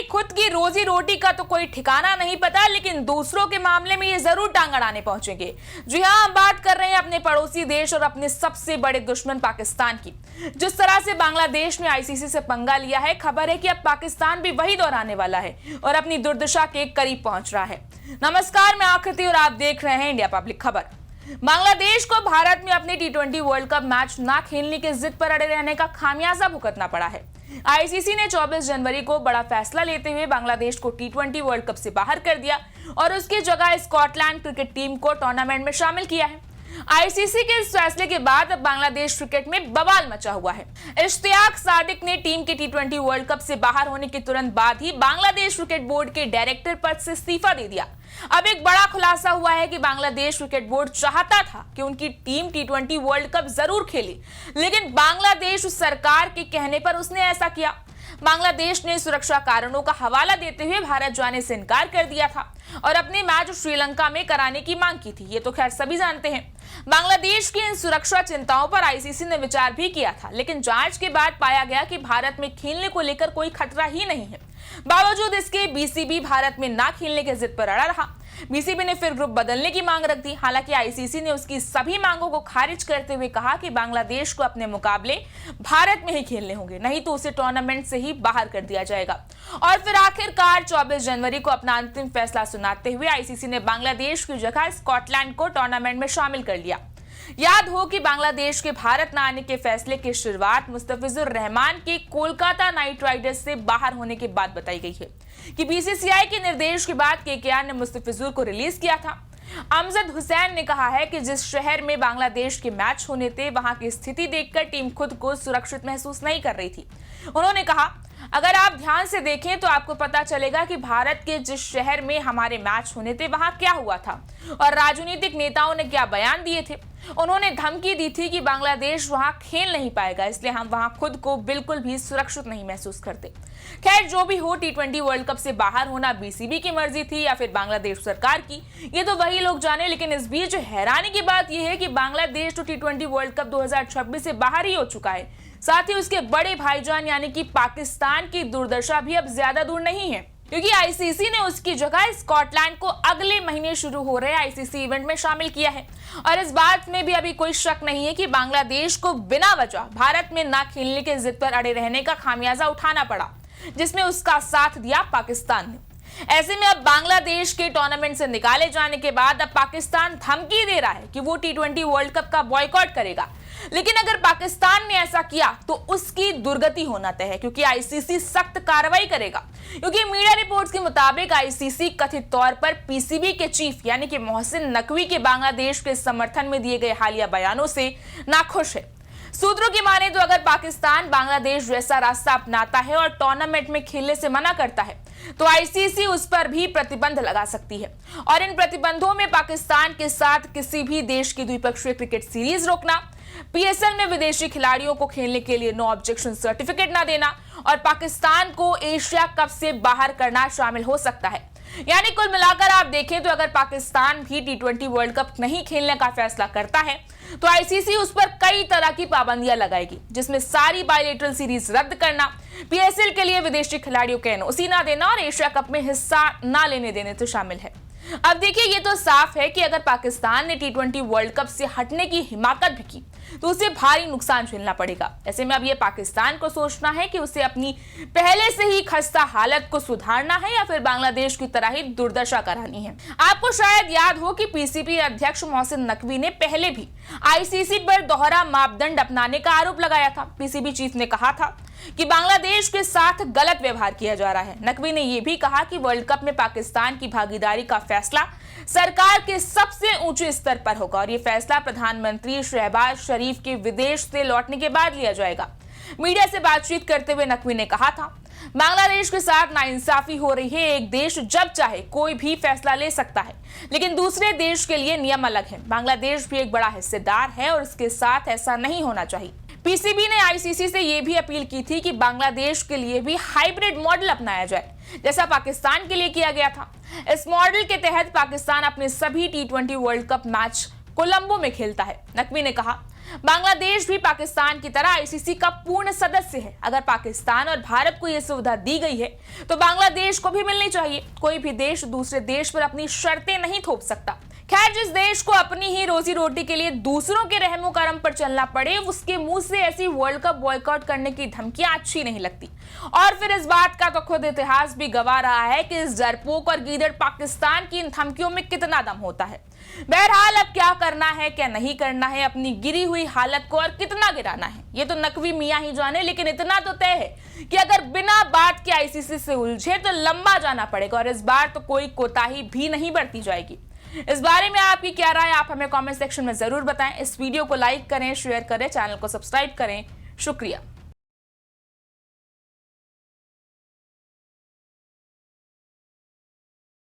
यानी खुद की रोजी रोटी का तो कोई ठिकाना नहीं पता, लेकिन दूसरों के मामले में ये जरूर टांग अड़ाने पहुंचेंगे। जी हां, हम बात कर रहे हैं अपने पड़ोसी देश और अपने सबसे बड़े दुश्मन पाकिस्तान की। जिस तरह से बांग्लादेश ने आईसीसी से पंगा लिया है, खबर है कि अब पाकिस्तान भी वही दोहराने वाला है और अपनी दुर्दशा के करीब पहुंच रहा है। नमस्कार, मैं आकृति और आप देख रहे हैं इंडिया पब्लिक खबर। बांग्लादेश को भारत में अपने टी20 वर्ल्ड कप मैच ना खेलने की जिद पर अड़े रहने का खामियाजा भुगतना पड़ा है। आईसीसी ने 24 जनवरी को बड़ा फैसला लेते हुए बांग्लादेश को टी20 वर्ल्ड कप से बाहर कर दिया और उसकी जगह स्कॉटलैंड क्रिकेट टीम को टूर्नामेंट में शामिल किया है। आईसीसी के इस फैसले के बाद अब बांग्लादेश क्रिकेट में बवाल मचा हुआ है। इश्तियाक सादिक ने टीम के टी20 वर्ल्ड कप से बाहर होने के तुरंत बाद ही बांग्लादेश क्रिकेट बोर्ड के डायरेक्टर पद से इस्तीफा दे दिया। अब एक बड़ा खुलासा हुआ है कि बांग्लादेश क्रिकेट बोर्ड चाहता था कि उनकी टीम टी20 वर्ल्ड कप जरूर खेले, लेकिन बांग्लादेश सरकार के कहने पर उसने ऐसा किया। बांग्लादेश ने सुरक्षा कारणों का हवाला देते हुए भारत जाने से इनकार कर दिया था और अपने मैच श्रीलंका में कराने की मांग की थी। ये तो खैर सभी जानते हैं। बांग्लादेश की इन सुरक्षा चिंताओं पर आईसीसी ने विचार भी किया था, लेकिन जांच के बाद पाया गया कि भारत में खेलने को लेकर कोई खतरा ही नहीं है। बावजूद इसके बीसीबी भारत में ना खेलने की जिद पर अड़ा रहा। बीसीबी ने फिर ग्रुप बदलने की मांग रख दी। हालांकि आईसीसी ने उसकी सभी मांगों को खारिज करते हुए कहा कि बांग्लादेश को अपने मुकाबले भारत में ही खेलने होंगे, नहीं तो उसे टूर्नामेंट से ही बाहर कर दिया जाएगा। और फिर आखिरकार 24 जनवरी को अपना अंतिम फैसला सुनाते हुए आईसीसी ने बांग्लादेश की जगह स्कॉटलैंड को टूर्नामेंट में शामिल कर लिया। याद हो कि बांग्लादेश के भारत न आने के फैसले की शुरुआत मुस्तफिजुर रहमान के कोलकाता नाइट राइडर्स से बाहर होने के बाद बताई गई है कि बीसीसीआई के निर्देश के बाद केकेआर ने मुस्तफिजुर को रिलीज किया था। अमजद हुसैन ने कहा है कि जिस शहर में बांग्लादेश के मैच होने थे, वहां की स्थिति देखकर टीम खुद को सुरक्षित महसूस नहीं कर रही थी। उन्होंने कहा, अगर आप ध्यान से देखें तो आपको पता चलेगा कि भारत के जिस शहर में हमारे मैच होने थे वहां क्या हुआ था और राजनीतिक नेताओं ने क्या बयान दिए थे। उन्होंने धमकी दी थी कि बांग्लादेश वहां खेल नहीं पाएगा, इसलिए हम वहां खुद को बिल्कुल भी सुरक्षित नहीं महसूस करते। खैर, जो भी हो, टी20 वर्ल्ड कप से बाहर होना बीसीबी की मर्जी थी या फिर बांग्लादेश सरकार की, ये तो वही लोग जाने। लेकिन इस बीच हैरानी की बात यह है कि बांग्लादेश तो टी20 वर्ल्ड कप 2026 से बाहर ही हो चुका है। साथ ही उसके बड़े भाईजान यानी कि पाकिस्तान की दुर्दशा भी अब ज्यादा दूर नहीं है, क्योंकि आईसीसी ने उसकी जगह स्कॉटलैंड को अगले महीने शुरू हो रहे आईसीसी इवेंट में शामिल किया है। और इस बात में भी अभी कोई शक नहीं है कि बांग्लादेश को बिना वजह भारत में ना खेलने की जिद पर अड़े रहने का खामियाजा उठाना पड़ा, जिसमें उसका साथ दिया पाकिस्तान ने। ऐसे में अब बांग्लादेश के टूर्नामेंट से निकाले जाने के बाद अब पाकिस्तान धमकी दे रहा है कि वो टी20 वर्ल्ड कप का बॉयकॉट करेगा। लेकिन अगर पाकिस्तान ने ऐसा किया तो उसकी दुर्गति होना तय है, क्योंकि आईसीसी सख्त कार्रवाई करेगा। क्योंकि मीडिया रिपोर्ट्स के मुताबिक आईसीसी कथित तौर पर पीसीबी के चीफ यानी कि मोहसिन नकवी के बांग्लादेश के समर्थन में दिए गए हालिया बयानों से नाखुश है। सूत्रों की माने तो अगर पाकिस्तान बांग्लादेश जैसा रास्ता अपनाता है और टूर्नामेंट में खेलने से मना करता है तो आईसीसी उस पर भी प्रतिबंध लगा सकती है। और इन प्रतिबंधों में पाकिस्तान के साथ किसी भी देश की द्विपक्षीय क्रिकेट सीरीज रोकना, पीएसएल में विदेशी खिलाड़ियों को खेलने के लिए नो ऑब्जेक्शन सर्टिफिकेट ना देना और पाकिस्तान को एशिया कप से बाहर करना शामिल हो सकता है। यानी कुल मिलाकर आप देखें तो अगर पाकिस्तान भी टी20 वर्ल्ड कप नहीं खेलने का फैसला करता है तो आईसीसी उस पर कई तरह की पाबंदियां लगाएगी, जिसमें सारी बायलैटरल सीरीज रद्द करना, पीएसएल के लिए विदेशी खिलाड़ियों के एनओसी ना देना और एशिया कप में हिस्सा ना लेने देने तो शामिल है। अब देखिए, ये तो साफ है कि अगर पाकिस्तान ने टी20 वर्ल्ड कप से हटने की हिमाकत भी की तो उसे भारी नुकसान झेलना पड़ेगा। ऐसे में अब ये पाकिस्तान को सोचना है कि उसे अपनी पहले से ही खस्ता हालत को सुधारना है या फिर बांग्लादेश की तरह ही दुर्दशा करानी है। आपको शायद याद हो कि पीसीबी अध्यक्ष मोहसिन नकवी ने पहले भी आईसीसी पर दोहरा मापदंड अपनाने का आरोप लगाया था। पीसीबी चीफ ने कहा था कि बांग्लादेश के साथ गलत व्यवहार किया जा रहा है। नकवी ने यह भी कहा कि वर्ल्ड कप में पाकिस्तान की भागीदारी का फैसला सरकार के सबसे ऊंचे स्तर पर होगा और यह फैसला प्रधानमंत्री शहबाज शरीफ के विदेश से लौटने के बाद लिया जाएगा। मीडिया से बातचीत करते हुए नकवी ने कहा था, बांग्लादेश के साथ नाइंसाफी हो रही है। एक देश जब चाहे कोई भी फैसला ले सकता है, लेकिन दूसरे देश के लिए नियम अलग है। बांग्लादेश भी एक बड़ा हिस्सेदार है और उसके साथ ऐसा नहीं होना चाहिए। पीसीबी ने आईसीसी से यह भी अपील की थी कि बांग्लादेश के लिए भी हाइब्रिड मॉडल अपनाया जाए, जैसा पाकिस्तान के लिए किया गया था। इस मॉडल के तहत पाकिस्तान अपने सभी टी20 वर्ल्ड कप मैच कोलंबो में खेलता है। नकवी ने कहा, बांग्लादेश भी पाकिस्तान की तरह आईसीसी का पूर्ण सदस्य है। अगर पाकिस्तान और भारत को यह सुविधा दी गई है तो बांग्लादेश को भी मिलनी चाहिए। कोई भी देश दूसरे देश पर अपनी शर्तें नहीं थोप सकता। खैर, जिस देश को अपनी ही रोजी रोटी के लिए दूसरों के रहमो करम पर चलना पड़े, उसके मुंह से ऐसी वर्ल्ड कप बॉयकॉट करने की धमकियां अच्छी नहीं लगती। और फिर इस बात का तो खुद इतिहास भी गवाह रहा है कि इस डरपोक और गीदड़ पाकिस्तान की इन धमकियों में कितना दम होता है। बहरहाल, अब क्या करना है क्या नहीं करना है, अपनी गिरी हुई हालत को और कितना गिराना है, ये तो नकवी मियां ही जाने। लेकिन इतना तो तय है कि अगर बिना बात के आईसीसी से उलझे तो लंबा जाना पड़ेगा और इस बार तो कोई कोताही भी नहीं बरती जाएगी। इस बारे में आपकी क्या राय, आप हमें कमेंट सेक्शन में जरूर बताएं। इस वीडियो को लाइक करें, शेयर करें, चैनल को सब्सक्राइब करें। शुक्रिया।